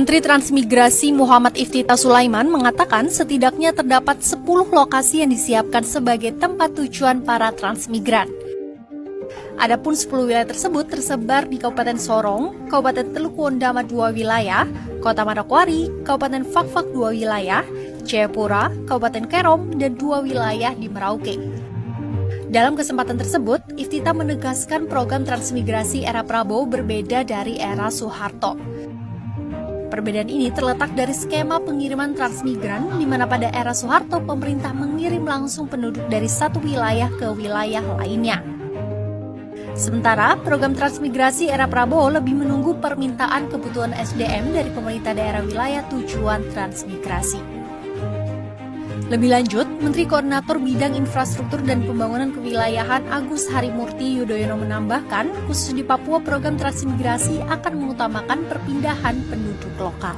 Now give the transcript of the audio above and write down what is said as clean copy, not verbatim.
Menteri Transmigrasi Muhammad Iftithar Sulaiman mengatakan setidaknya terdapat 10 lokasi yang disiapkan sebagai tempat tujuan para transmigran. Adapun 10 wilayah tersebut tersebar di Kabupaten Sorong, Kabupaten Teluk Wondama 2 wilayah, Kota Manokwari, Kabupaten Fakfak 2 wilayah, Jayapura, Kabupaten Kerom, dan 2 wilayah di Merauke. Dalam kesempatan tersebut, Iftithar menegaskan program transmigrasi era Prabowo berbeda dari era Soeharto. Perbedaan ini terletak dari skema pengiriman transmigran, di mana pada era Soeharto pemerintah mengirim langsung penduduk dari satu wilayah ke wilayah lainnya. Sementara program transmigrasi era Prabowo lebih menunggu permintaan kebutuhan SDM dari pemerintah daerah wilayah tujuan transmigrasi. Lebih lanjut, Menteri Koordinator Bidang Infrastruktur dan Pembangunan Kewilayahan Agus Harimurti Yudhoyono menambahkan, khusus di Papua program transmigrasi akan mengutamakan perpindahan penduduk lokal.